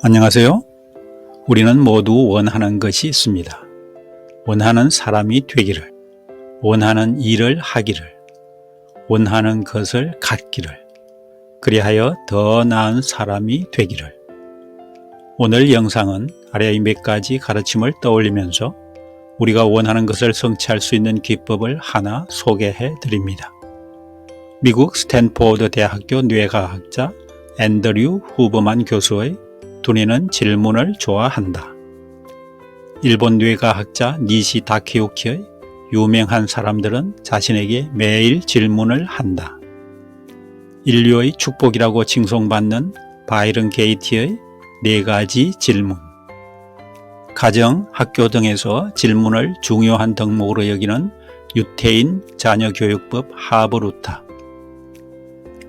안녕하세요. 우리는 모두 원하는 것이 있습니다. 원하는 사람이 되기를, 원하는 일을 하기를, 원하는 것을 갖기를, 그리하여 더 나은 사람이 되기를. 오늘 영상은 아래의 몇 가지 가르침을 떠올리면서 우리가 원하는 것을 성취할 수 있는 기법을 하나 소개해 드립니다. 미국 스탠포드 대학교 뇌과학자 앤드류 후버만 교수의 두뇌는 질문을 좋아한다. 일본 뇌과학자 니시 다케유키의 유명한 사람들은 자신에게 매일 질문을 한다. 인류의 축복이라고 칭송받는 바이런 게이티의 4가지 질문. 가정, 학교 등에서 질문을 중요한 덕목으로 여기는 유태인 자녀교육법 하버루타.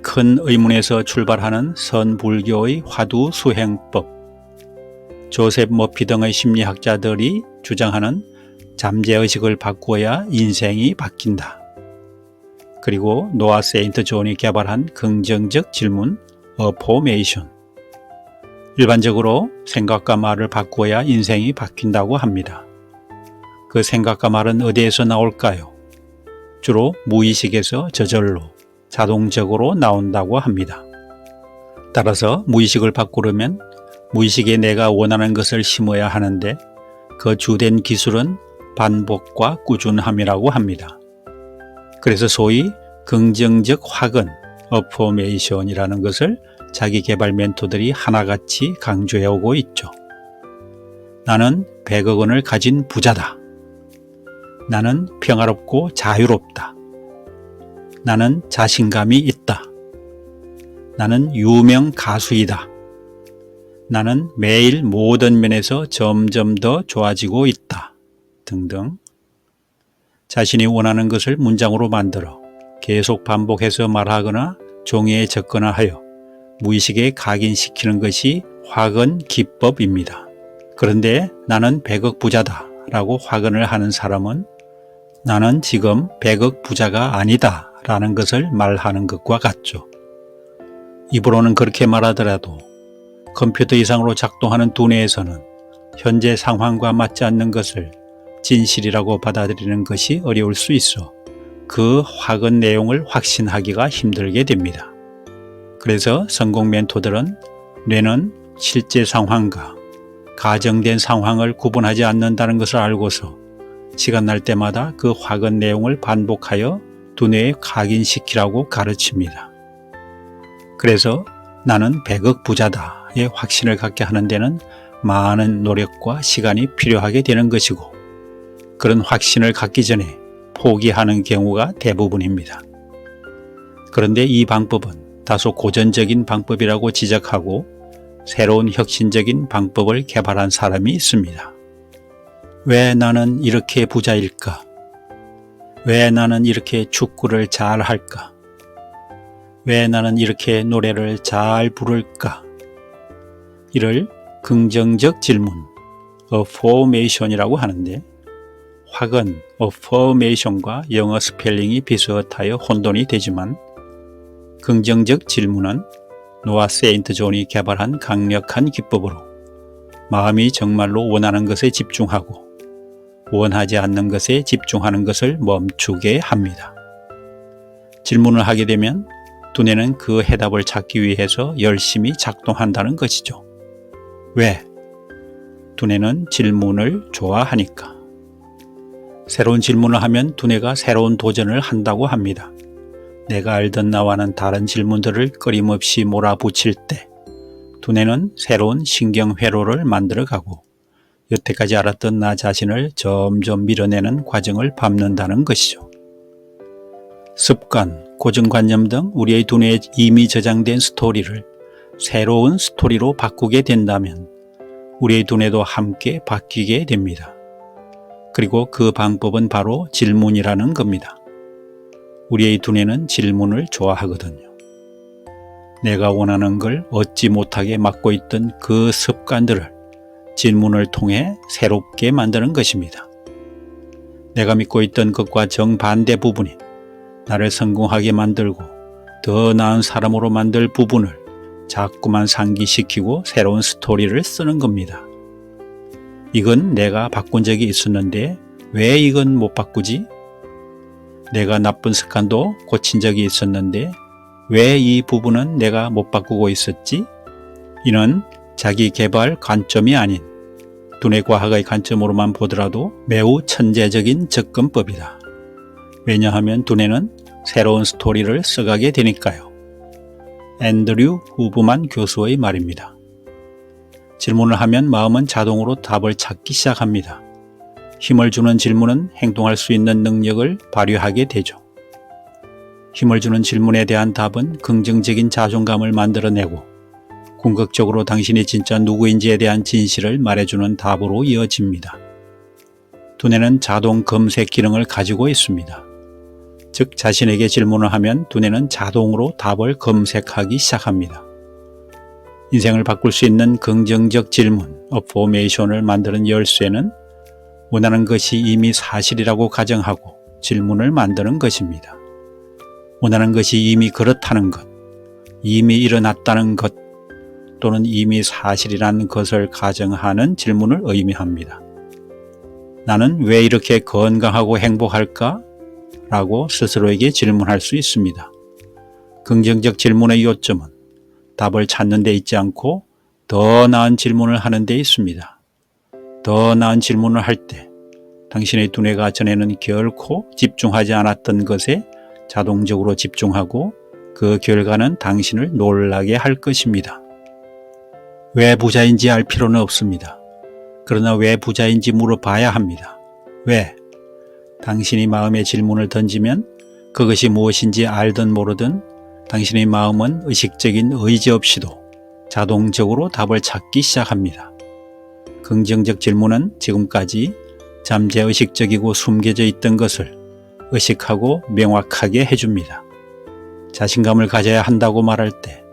큰 의문에서 출발하는 선불교의 화두수행법, 조셉 머피 등의 심리학자들이 주장하는 잠재의식을 바꾸어야 인생이 바뀐다. 그리고 노아 세인트 존이 개발한 긍정적 질문, 어포메이션. 일반적으로 생각과 말을 바꾸어야 인생이 바뀐다고 합니다. 그 생각과 말은 어디에서 나올까요? 주로 무의식에서 저절로 자동적으로 나온다고 합니다. 따라서 무의식을 바꾸려면 무의식에 내가 원하는 것을 심어야 하는데 그 주된 기술은 반복과 꾸준함이라고 합니다. 그래서 소위 긍정적 확언, 어포메이션이라는 것을 자기 개발 멘토들이 하나같이 강조해오고 있죠. 나는 100억 원을 가진 부자다. 나는 평화롭고 자유롭다. 나는 자신감이 있다. 나는 유명 가수이다. 나는 매일 모든 면에서 점점 더 좋아지고 있다. 등등. 자신이 원하는 것을 문장으로 만들어 계속 반복해서 말하거나 종이에 적거나 하여 무의식에 각인시키는 것이 확언 기법입니다. 그런데 나는 100억 부자다 라고 확언을 하는 사람은 나는 지금 100억 부자가 아니다 라는 것을 말하는 것과 같죠. 입으로는 그렇게 말하더라도 컴퓨터 이상으로 작동하는 두뇌에서는 현재 상황과 맞지 않는 것을 진실이라고 받아들이는 것이 어려울 수 있어 그 확언 내용을 확신하기가 힘들게 됩니다. 그래서 성공 멘토들은 뇌는 실제 상황과 가정된 상황을 구분하지 않는다는 것을 알고서 시간 날 때마다 그 확언 내용을 반복하여 두뇌에 각인시키라고 가르칩니다. 그래서 나는 100억 부자다의 확신을 갖게 하는 데는 많은 노력과 시간이 필요하게 되는 것이고 그런 확신을 갖기 전에 포기하는 경우가 대부분입니다. 그런데 이 방법은 다소 고전적인 방법이라고 지적하고 새로운 혁신적인 방법을 개발한 사람이 있습니다. 왜 나는 이렇게 부자일까? 왜 나는 이렇게 축구를 잘 할까? 왜 나는 이렇게 노래를 잘 부를까? 이를 긍정적 질문, affirmation이라고 하는데 확언, affirmation과 영어 스펠링이 비슷하여 혼돈이 되지만 긍정적 질문은 노아 세인트 존이 개발한 강력한 기법으로 마음이 정말로 원하는 것에 집중하고 원하지 않는 것에 집중하는 것을 멈추게 합니다. 질문을 하게 되면 두뇌는 그 해답을 찾기 위해서 열심히 작동한다는 것이죠. 왜? 두뇌는 질문을 좋아하니까. 새로운 질문을 하면 두뇌가 새로운 도전을 한다고 합니다. 내가 알던 나와는 다른 질문들을 끊임없이 몰아붙일 때 두뇌는 새로운 신경회로를 만들어가고 여태까지 알았던 나 자신을 점점 밀어내는 과정을 밟는다는 것이죠. 습관, 고정관념 등 우리의 두뇌에 이미 저장된 스토리를 새로운 스토리로 바꾸게 된다면 우리의 두뇌도 함께 바뀌게 됩니다. 그리고 그 방법은 바로 질문이라는 겁니다. 우리의 두뇌는 질문을 좋아하거든요. 내가 원하는 걸 얻지 못하게 막고 있던 그 습관들을 질문을 통해 새롭게 만드는 것입니다. 내가 믿고 있던 것과 정반대 부분이 나를 성공하게 만들고 더 나은 사람으로 만들 부분을 자꾸만 상기시키고 새로운 스토리를 쓰는 겁니다. 이건 내가 바꾼 적이 있었는데 왜 이건 못 바꾸지? 내가 나쁜 습관도 고친 적이 있었는데 왜 이 부분은 내가 못 바꾸고 있었지? 이는 자기 개발 관점이 아닌 두뇌 과학의 관점으로만 보더라도 매우 천재적인 접근법이다. 왜냐하면 두뇌는 새로운 스토리를 써가게 되니까요. 앤드류 후브만 교수의 말입니다. 질문을 하면 마음은 자동으로 답을 찾기 시작합니다. 힘을 주는 질문은 행동할 수 있는 능력을 발휘하게 되죠. 힘을 주는 질문에 대한 답은 긍정적인 자존감을 만들어내고 궁극적으로 당신이 진짜 누구인지에 대한 진실을 말해주는 답으로 이어집니다. 두뇌는 자동 검색 기능을 가지고 있습니다. 즉 자신에게 질문을 하면 두뇌는 자동으로 답을 검색하기 시작합니다. 인생을 바꿀 수 있는 긍정적 질문, 어포메이션을 만드는 열쇠는 원하는 것이 이미 사실이라고 가정하고 질문을 만드는 것입니다. 원하는 것이 이미 그렇다는 것, 이미 일어났다는 것 또는 이미 사실이라는 것을 가정하는 질문을 의미합니다. 나는 왜 이렇게 건강하고 행복할까? 라고 스스로에게 질문할 수 있습니다. 긍정적 질문의 요점은 답을 찾는 데 있지 않고 더 나은 질문을 하는 데 있습니다. 더 나은 질문을 할 때 당신의 두뇌가 전에는 결코 집중하지 않았던 것에 자동적으로 집중하고 그 결과는 당신을 놀라게 할 것입니다. 왜 부자인지 알 필요는 없습니다. 그러나 왜 부자인지 물어봐야 합니다. 왜? 당신이 마음의 질문을 던지면 그것이 무엇인지 알든 모르든 당신의 마음은 의식적인 의지 없이도 자동적으로 답을 찾기 시작합니다. 긍정적 질문은 지금까지 잠재의식적이고 숨겨져 있던 것을 의식하고 명확하게 해줍니다. 자신감을 가져야 한다고 말할 때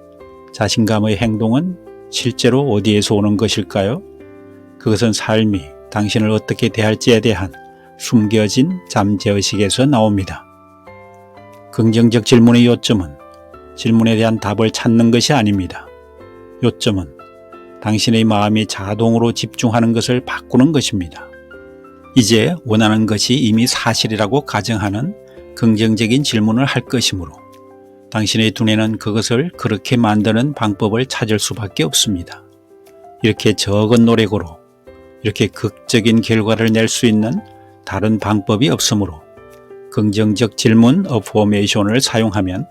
자신감의 행동은 실제로 어디에서 오는 것일까요? 그것은 삶이 당신을 어떻게 대할지에 대한 숨겨진 잠재의식에서 나옵니다. 긍정적 질문의 요점은 질문에 대한 답을 찾는 것이 아닙니다. 요점은 당신의 마음이 자동으로 집중하는 것을 바꾸는 것입니다. 이제 원하는 것이 이미 사실이라고 가정하는 긍정적인 질문을 할 것이므로 당신의 두뇌는 그것을 그렇게 만드는 방법을 찾을 수밖에 없습니다. 이렇게 적은 노력으로 이렇게 극적인 결과를 낼 수 있는 다른 방법이 없으므로 긍정적 질문 어포메이션을 사용하면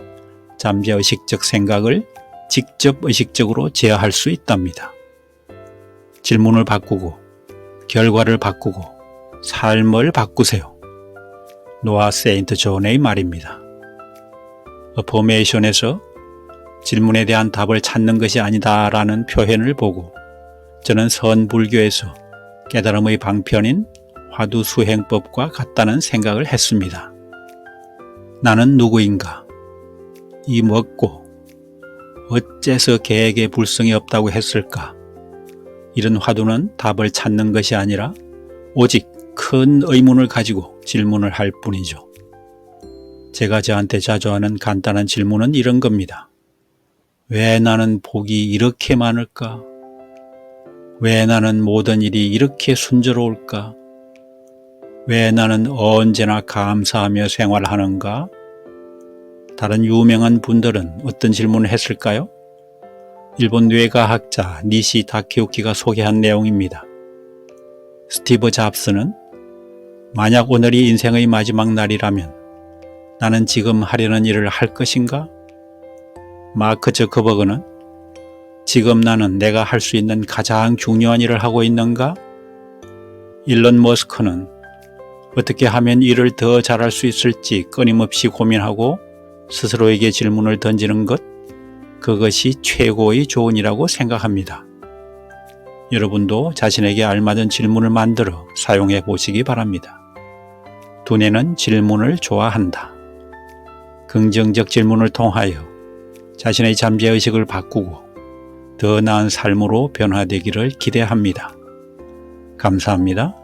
잠재의식적 생각을 직접 의식적으로 제어할 수 있답니다. 질문을 바꾸고 결과를 바꾸고 삶을 바꾸세요. 노아 세인트 존의 말입니다. 어포메이션에서 질문에 대한 답을 찾는 것이 아니다라는 표현을 보고 저는 선불교에서 깨달음의 방편인 화두수행법과 같다는 생각을 했습니다. 나는 누구인가? 이 먹고 어째서 개에게 불성이 없다고 했을까? 이런 화두는 답을 찾는 것이 아니라 오직 큰 의문을 가지고 질문을 할 뿐이죠. 제가 저한테 자주 하는 간단한 질문은 이런 겁니다. 왜 나는 복이 이렇게 많을까? 왜 나는 모든 일이 이렇게 순조로울까? 왜 나는 언제나 감사하며 생활하는가? 다른 유명한 분들은 어떤 질문을 했을까요? 일본 뇌과학자 니시 다케유키가 소개한 내용입니다. 스티브 잡스는 만약 오늘이 인생의 마지막 날이라면 나는 지금 하려는 일을 할 것인가? 마크 저커버그는 지금 나는 내가 할 수 있는 가장 중요한 일을 하고 있는가? 일론 머스크는 어떻게 하면 일을 더 잘할 수 있을지 끊임없이 고민하고 스스로에게 질문을 던지는 것, 그것이 최고의 조언이라고 생각합니다. 여러분도 자신에게 알맞은 질문을 만들어 사용해 보시기 바랍니다. 두뇌는 질문을 좋아한다. 긍정적 질문을 통하여 자신의 잠재의식을 바꾸고 더 나은 삶으로 변화되기를 기대합니다. 감사합니다.